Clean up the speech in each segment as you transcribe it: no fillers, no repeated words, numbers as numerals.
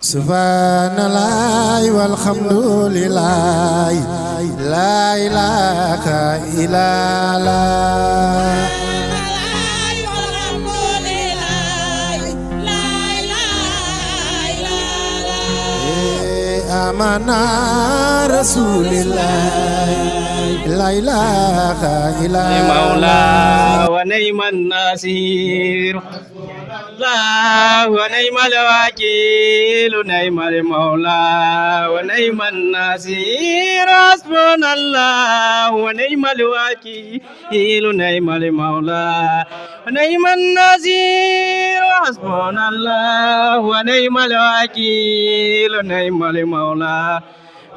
Subhanallah walhamdulillah la ilaha illallah amana rasulillah la ilaha illallah maula wa ni'man nasir wa ni'mal wakil ni'mal maula wa ni'man nasir hasbunallah wa ni'mal wakil ni'mal maula wa ni'man nasir hasbunallah wa ni'mal wakil ni'mal maula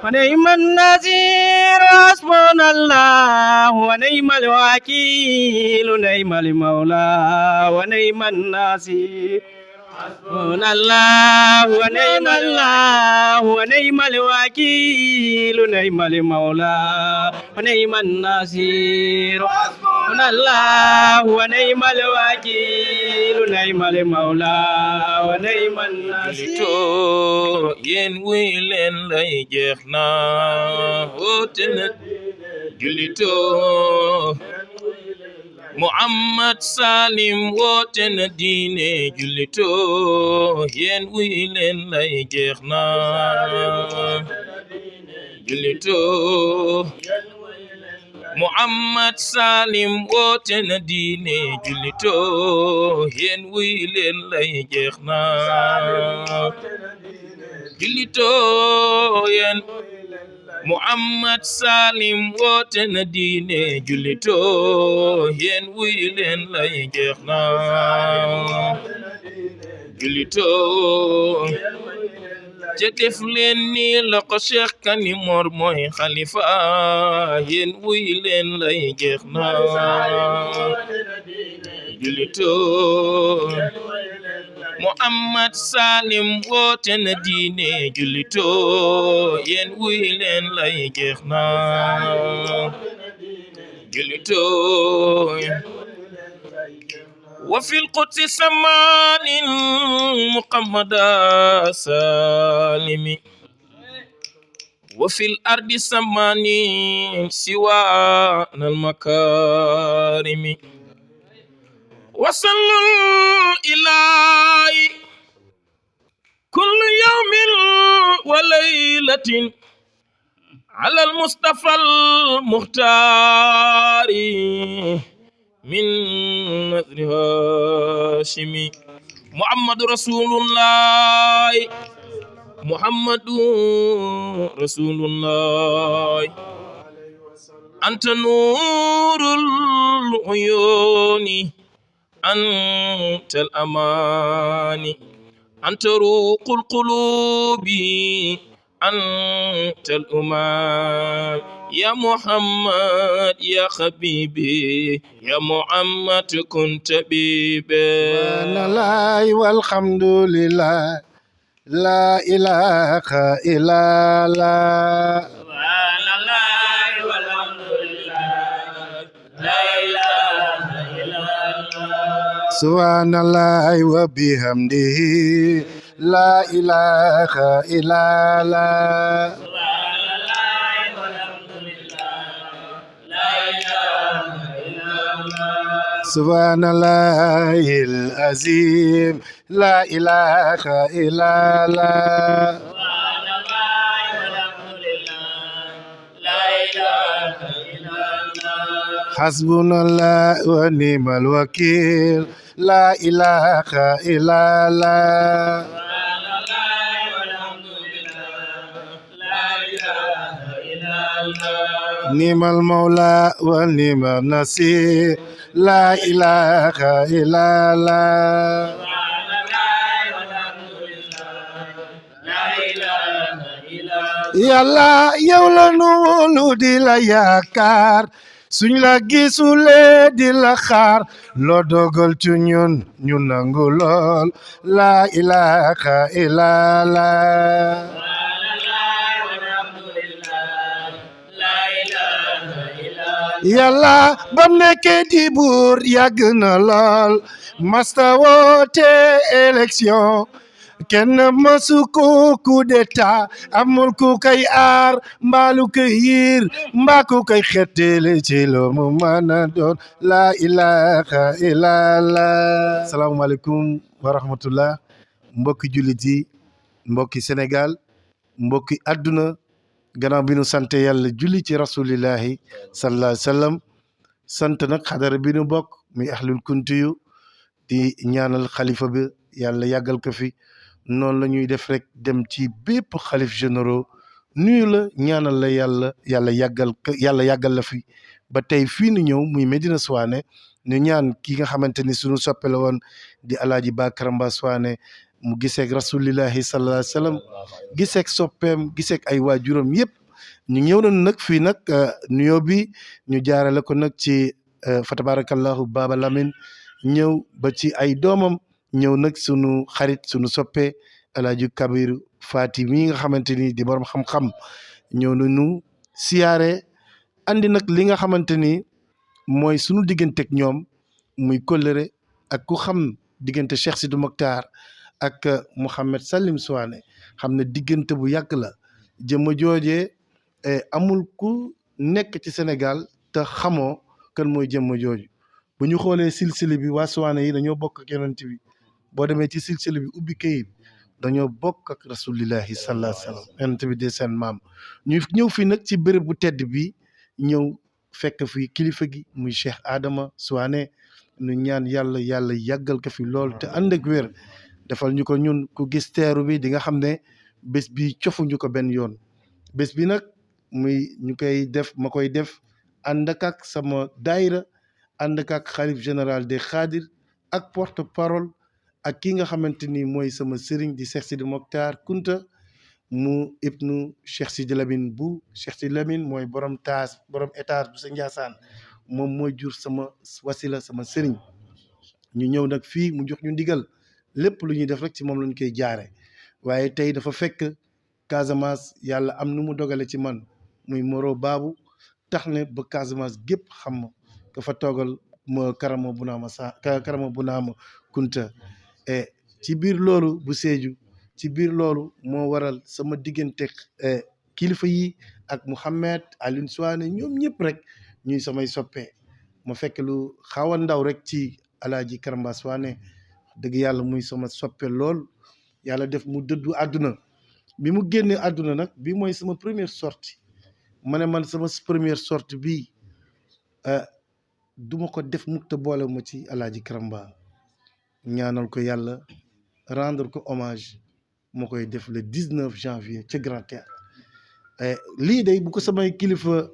ونعم النصير حسبنا الله ونعم الوكيل نعم المولى ونعم النصير حسبنا الله ونعم الله ونعم الوكيل نعم المولى ونعم النصير حسبنا الله ونعم الوكيل نعم المولى ونعم النصير yen wilen lay jeex na woote na julito Muhammad Salim woote na diine julito yen wilen lay jeex na julito Muhammad Salim woote na diine julito yen wilen lay jeex na julito yen Muhammad Salim woote na diine julito yen wilen lay jeex na julito ca def leen ni la ko Cheikh Kani Mor mooy xalifa yéen wuy leen lay jeex na julito Muhammad Salim woote na diine julito yéen wuy leen lay jeex na julito وفي القدس سمان محمد سالم وفي الأرض سمان سوانا المكارم وصلوا الإله كل يوم وليلة على المصطفى المختار من نذر هاشمي محمد رسول الله محمد رسول الله أنت نور العيون أنت الأمان أنت روق القلوب أنت الأمان يا محمد يا حبيبي يا محمد كنت بيبي subhanallah walhamdulillah la ilaha illallah سبحان الله والحمد لله لا إله إلا الله subhanallah wa bihamdihi la ilaha illallah سبحان الله والحمد لله لا إله إلا الله subhanallahil azim la ilaha illallah سبحان الله والحمد لله لا إله إلا الله hasbunallah wa ni'mal wakil la ilaha illallah سبحان الله والحمد لله لا إله إلا الله ni'mal maula wa ni'mal nasir la ilaha illallah سبحان الله والحمد لله لا إله إلا الله yàlla yow la nu wóolu di la yaakaar suñ la gisulee di la xaar loo dogal ci ñun ñu nangu lool la ilaha illallah سبحان الله والحمد لله لا إله إلا الله yàlla bam nekkee di buur yàgg na lool masta woote élection kenn mësu ko coup d'état amul ku koy aar mbaalu koy yiir mbaa ku koy xettali ci lu mu mën a doon laa ilaha illallah. salaamaaleykum wa rahmatullah mbokki jullit yi mbokki Sénégal mbokki àdduna gannaaw bi nu sant yàlla julli ci rasulillahi sallallahu alayhi wa sallam sant nag xadara bi nu bokk muy ahlul kuntiyu di ñaanal xalifa bi yàlla yàggal ko fi noonu la ñuy def rek dem ci bépp xalif généraux nuyu la ñaanal la yàlla yàggal la fi ba tey fii nu ñëw muy Médina Souane ñu ñaan ki nga xamante ni suñu soppe la woon di alaaji Bakaramba Souane mu giseek rasulillahi sallallahu alayhi wa sallam giseek soppeem giseek ay waajuram yëpp ñu ñëw nañu nag fii nag nuyoo bi ñu jaarale ko nag ci fa tabarakallahu Baba Lamine ñëw ba ci ay doomam ñëw nag sunu xarit sunu soppe alaaji Kabir Fati mi nga xamante ni di borom xam-xam ñëw nañu siyaare andi nag li nga xamante ni mooy sunu digganteeg ñoom muy kóllëre ak ku xam diggante Cheikh Sidou Mokhtar ak Mouhamed Salim Souane xam ne diggante bu yàgg la jëmma joojee amul ku nekk ci Sénégal te xamoo kan mooy jëmma jooju bu ñu xoolee silsile bi waa Souane yi dañoo bokk ak yonent bi boo demee ci silsile bi ubbi kayit dañoo bokk ak rasulillahi sallallahu alayhi wa sallam yonent bi de seen maam ñu ñëw fii nag ci béréb bu tedd bi ñëw fekk fi kilifa gi muy Cheikh Adama Souane nu ñaan yàlla yàggal ko fi lool te ànd ak wér defal ñu ko ñun ku gis teeru bi di nga xam ne bés bi cofuñu ko benn yoon bés bi nag muy ñu koy def ma koy def ànd ak sama daayira ànd ak xalif général des Khadir ak porte parole ak ki nga xamante ni mooy sama sëriñ di Cheikh Sidi Mokhtar Kunta mu ibnu Cheikh Sidi Lamine bu Cheikh Sidi Lamine mooy borom étage bu sa Ndiassane moom mooy jur sama wasila sama sëriñ ñu ñëw nag fii mu jox ñu ndigal lépp lu ñuy def rek ci moom lañ koy jaare waaye tey dafa fekk Casamance yàlla am nu mu dogale ci man muy moro baabu tax ne ba Casamance gépp xam ma ka fa toogal ma karama bu naama Kunta ci biir loolu bu Sédhiou ci biir loolu moo waral sama diggante kilifa yi ak Mouhamed Alioune Souane ñoom ñëpp rek ñuy samay soppee ma fekk lu xaw a ndaw rek ci alaaji Karamba Souane dëgg yàlla muy sama soppe lool yàlla def mu dëddu àdduna bi mu génnee àdduna nag bi mooy sama première sortie ma ne man sama première sortie bii duma ko def mukk te boole ma ci alaaji Karamba ñaanal ko yàlla rendre ko hommage moo koy def le 19 janvier ca Grand Théâtre lii day bu ko samay kilifa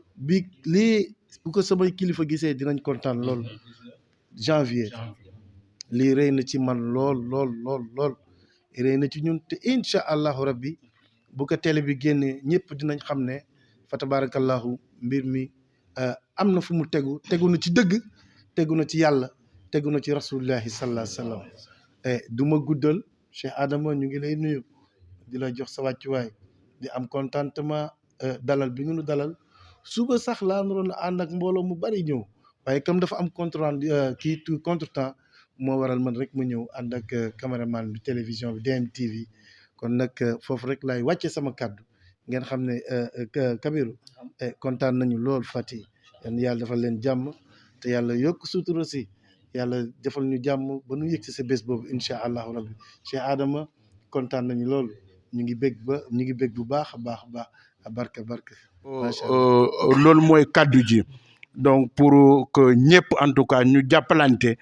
gisee dinañ kontaan lool janvier lii rëy na ci man lool rëy na ci ñun te incha allahu rabbi bu ko télé bi génnee ñëpp dinañ xam ne fa tabarakallahu mbir mi am na fu mu tegu na ci dëgg tegu na ci yàlla tegu na ci rasulillahi sallallahu alayhi wa sallam du ma guddal Cheikh Adama ñu ngi lay nuyu di la jox sa wàccuwaay di am contentement dalal bi nga nu dalal suba sax laa naroon a ànd ak mbooloo mu bari ñëw waaye comme dafa am contretemps moo waral man rek ma ñëw ànd ak caméraman bi télévision bi DMTV kon nag foofu rek laay wàcce sama kàddu ngeen xam ne Kabiru kontaan nañu lool Fati yàlla defal leen jàmm te yàlla yokk sutura si yàlla defal ñu jàmm ba nu yëg si sa bés boobu incha allahu rabbi Cheikh Adama kontaan nañu lool ñu ngi bég bu baax a baax barke loolu mooy kaddu ji donc pour que ñëpp en tout cas ñu jàppalante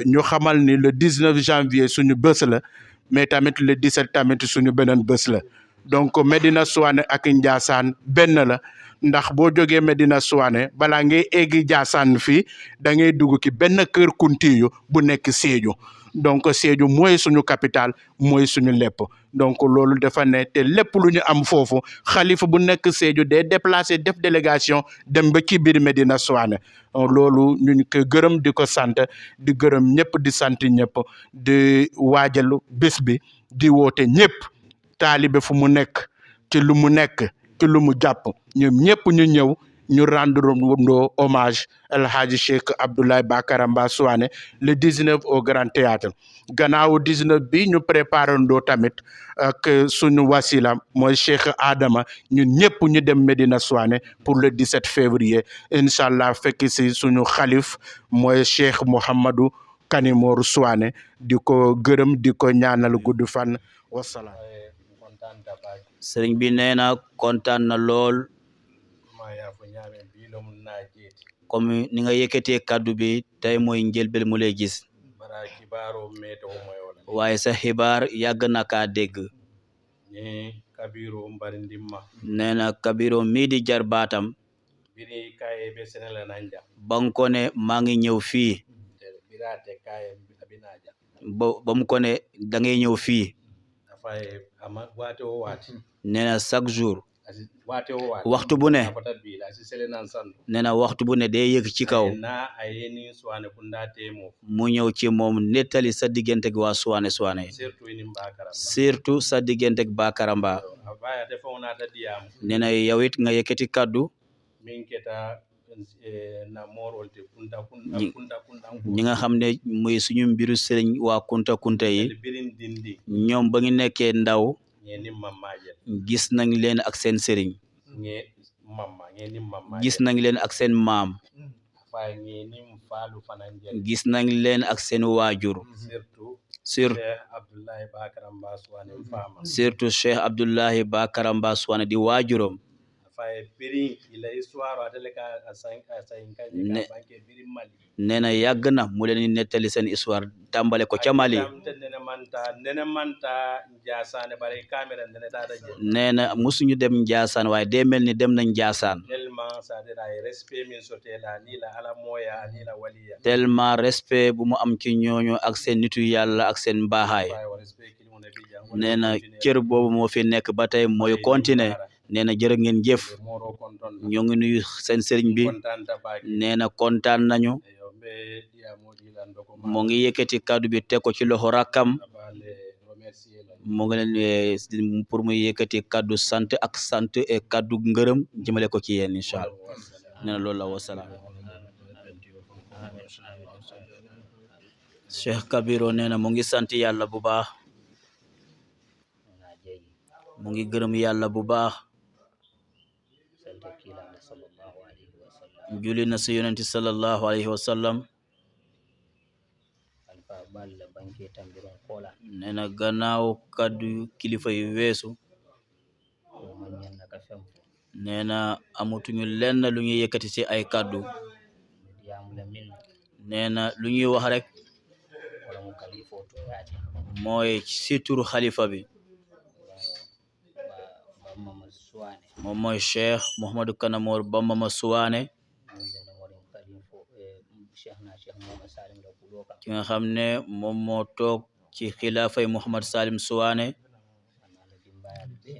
ñu xamal ni le 19 janvier suñu bés la mais tamit le 17 tamit suñu beneen bés la donc Médina Souane ak Ndiassane benn la ndax boo jógee Médina Souane balaa ngay egg Ndiassane fii da ngay dugg ki benn kër kuntiyu bu nekk Sédhiou donc Sédhiou mooy suñu capital mooy suñu lépp donc loolu dafa ne te lépp lu ñu am foofu xalifa bu nekk Sédhiou day déplacé def délégation dem ba ci biir Médina Souane loolu ñu ko gërëm di ko sant di gërëm ñëpp di sant ñëpp di waajalu bés bi di woote ñëpp taalibe fu mu nekk ci lu mu nekk ci lu mu jàpp ñoom ñëpp ñu ñëw ñu rendre ndo hommage El Hadji Cheikh Abdoulaye Bakaramba Souane le 19 au Grand Théâtre gannaaw 19 bi ñu préparé ndo tamit ak suñu wasila mooy Cheikh Adama ñun ñëpp ñu dem Medina Souane pour le 17 février inchallah fekk si suñu xalif mooy Cheikh Mouhamadou Kanimoor Souane di ko gërëm di ko ñaanal gudd fan wasalaam. sëriñ bi nee na kontaan na lool comme ni nga yëkkatee kaddu bi tey mooy njëlbel mu lay gis waaye sa xibaar yàgg na kaa dégg nee na Kabiro mii di jar baatam ba mu ko ne maa ngi ñëw fii ba mu ko ne da ngay ñëw fii nee na chaque jour waxtu bu ne nee na waxtu bu ne day yëg ci kaw mu ñëw ci moom nettali sa diggante ak waa Souane surtout sa diggante ak Bakaramba nee na yow it nga yëkkati kaddu ñi nga xam ne muy suñu mbiru sëriñ waa Kunta Kunta yi ñoom ba ngi nekkee ndaw gis nañ leen ak seen sëriñ gis nañ leen ak seen maam gis nañ leen ak seen waajur surtout Cheikh Abdoulaye Bakaramba Souane di waajuram nee na yàgg na mu leen di nettali seen histoire tàmbale ko ca Mali nee na musuñu dem Njaasaan waaye day mel ni dem nañ Njaasaan tellement respect bu mu am ci ñooñu ak seen nitu yàlla ak seen mbaaxaay nee na cër boobu moo fi nekk ba tey mooy continuer nee na jërë ngeen jëf ñoo ngi nuyu seen sëriñ bi nee na kontaan nañu moo ngi yëkkati kaddu bi teg ko ci loxo rakkam moo ngi leen pour muy yëkkati kaddu sant ak sant et kaddu ngërëm jëmale ko ci yéen incha allah nee na loolu la wasalaam. Cheikh Kabiro nee na mu ngi sant yàlla bu baax mu ngi gërëm yàlla bu baax julli na si yonenti sallallahu alayhi wa sallam nee na gannaaw kaddu kilifa yu weesu nee na amatuñu lenn lu ñuy yëkkati ci ay kaddu nee na lu ñuy wax rek mooy ci turu xalifa bi moom mooy Cheikh Mouhamadou Kanimoor Bamba Souane ki nga xam ne moom moo toog ci xilaafay Mouhamad Salim Souane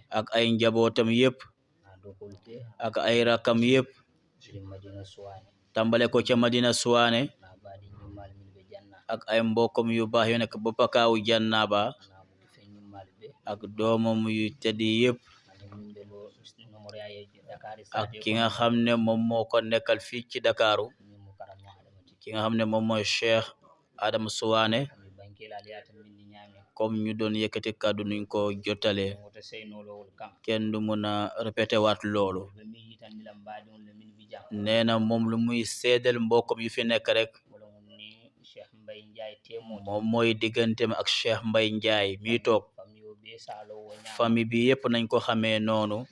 ak ay njabootam yëpp ak ay rakam yëpp tàmbale ko ca Madina Souane ak ay mbokkam yu baax yu nekk ba pakaawu Jannaba ak doomam yu teddi yëpp ak ki nga xam ne moom moo ko nekkal fii ci Dakaru ki nga xam ne moom mooy Cheikh Adama Souane comme ñu doon yëkkati kàddu nuñ ko jotalee kenn du mun a répété waat loolu nee na moom lu muy seedal mbokkam yu fi nekk rek moom mooy digganteem ak Cheikh Mbaye Ndiaye mi toog famille bi yëpp nañ ko xamee noonu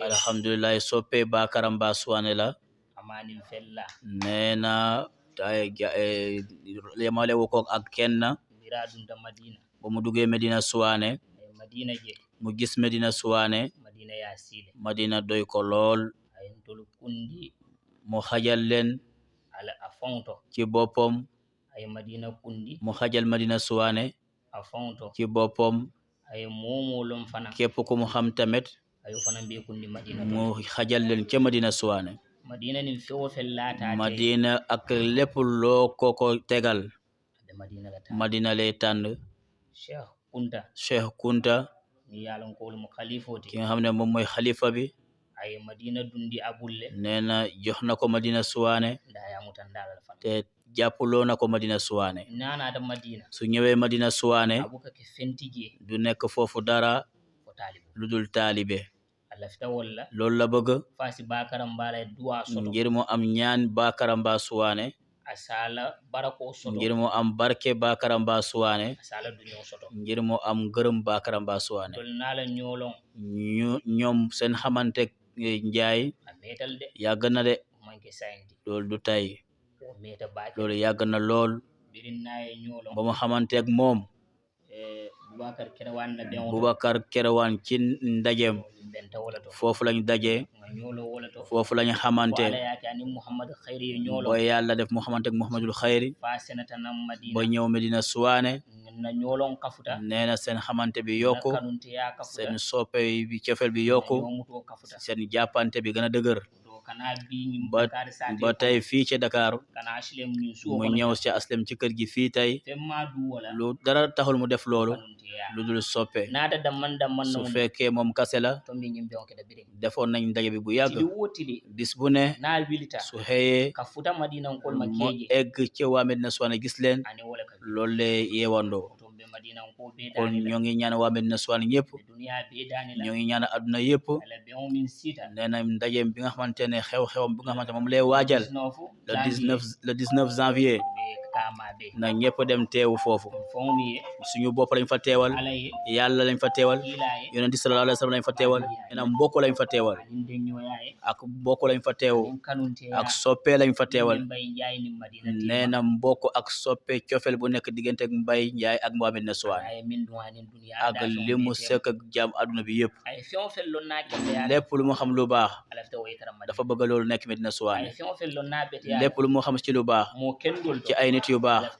alhamdulilah soppe Bakaramba Souane la nee na yemale wu ko ak kenn ba mu duggee Medina Souane mu gis Medina Souane Madina doy ko lool mu xajal leen ci boppam mu xajal Madina Souane ci boppam képp ku mu xam tamit mu xajal leen ca Madina Souane Madina ak lépp loo ko tegal Madina lay tànn Cheikh Kunta ki nga xam ne moom mooy xalifa bi ay madina dundi abulle nee na jox na ko Madina Suwaane nda ya mutandala fan te jàppaloo na ko Madina Suwaane nana da madina su ñëwee Madina Suwaane abuka ke fentije du nekk foofu dara ko talibu lu dul taalibe Allah fita walla loolu la bëgg fasi bakaram bala duwa soto ngir mu am ñaan Bakaramba Suwaane asala barako soto ngir mu am barke Bakaramba Suwaane asala duño soto ngir mu am gërëm Bakaramba Suwaane tol nala ñolon ñoom seen xamante njaay a metal de yàgg na de manke sayndi loolu du tey o meta baake loolu yàgg na lool birin naye ñolon ba mu xamanteeg moom Boubacar Kerewan na ben Boubacar Kerewan ci ndajeem benta wala to foofu lañu daje nga ñolo wala to foofu lañu xamante wala yaake ani Muhammad Khayri ñolo ba yàlla def mu xamanteeg Muhammadul Xayri fa senata nam Madina ba ñëw Medina Suwaane na ñolon kafuta nee na seen xamante bi yokku kanunte ya kafuta seen soppe bi cofeel bi yokku muto kafuta seen jàppante bi gën a dëgër do kana bi ñim ba Dakar sati ba tey fii ci Dakar kana aslem ñu suwo mu ñëw ci aslem ci kër gi fii tey femma du wala lu dara taxul mu def loolu kanunte ya lu dul soppe nada damman su no fekkee moom kase la to mi ñim be on ke da birin defoon nañ ndaje bi bu yàgg tili wotili bis bu ne na wilita su xëyee kafuta Madina on kol ma mu keje egg ci waa Medina Suwaane gis leen ani wala ka loolu lee yeewandoo to be Madina on ko be kon dani ñoo ngi ñaan waa Medina Suwaane ñëpp dunya be dani la ñoo ngi ñaan àdduna yëpp ala be on min sita nee na ndajeem bi nga xamante ne xew-xewam bi nga xamante moom lay waajal le 19 janvier kama be na ñëpp dem teewu foofu fomi suñu bopp lañ fa teewal alaye yàlla lañ fa teewal ilaye yonent bi sallallahu alayhi wa sallam lañ fa teewal nee na mbokk lañ fa teewal inde ñoyaye ak mbokk lañ fa teew kanunte ak soppe lañ fa teewal mbay njaay ni Madina nee na mbokk ak soppe cofel bu nekk diggante ak Mbay Njaay ak Mohamed na Suwaane ay min duwani dunya ak li mu sekk ak jaam àdduna bi yëpp ay fion fel lo na ke ya lépp lu mu xam lu baax ala ta way taram dafa bëgg loolu nekk Medina ay Suwaane fion fel lo na bet ya lépp lu mu xam ci lu baax mo kendol ci ay nit yu baax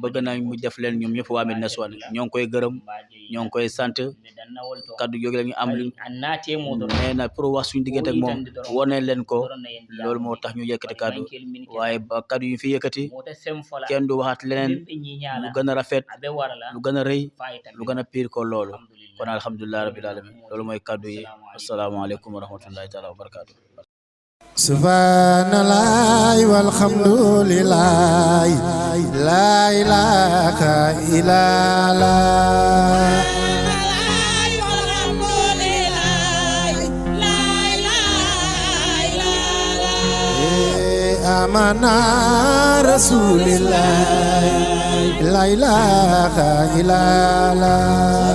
bëgg nañ mu def leen ñoom ñëpp waa Medina Suwaane ñoo ngi koy gërëm ñoo ngi koy sant kaddu yooyu la ñu am lu annate mo do nee na pour wax suñu diggante ak moom wone leen ko loolu moo tax ñu yëkkati kaddu waaye ba kaddu yu fi yëkkati mo ta sem fola kenn du waxaat leneen lu gën a rafet abe warala lu gën a rëy fayta lu gën a piir ko loolu kon alhamdulilah rabbil alamin loolu mooy kaddu yi asalaamaaleykum wa rahmatullahi taala wa barakatuh subhanallah walhamdulillah la ilaha illallah amana rasulillah la ilaha illallah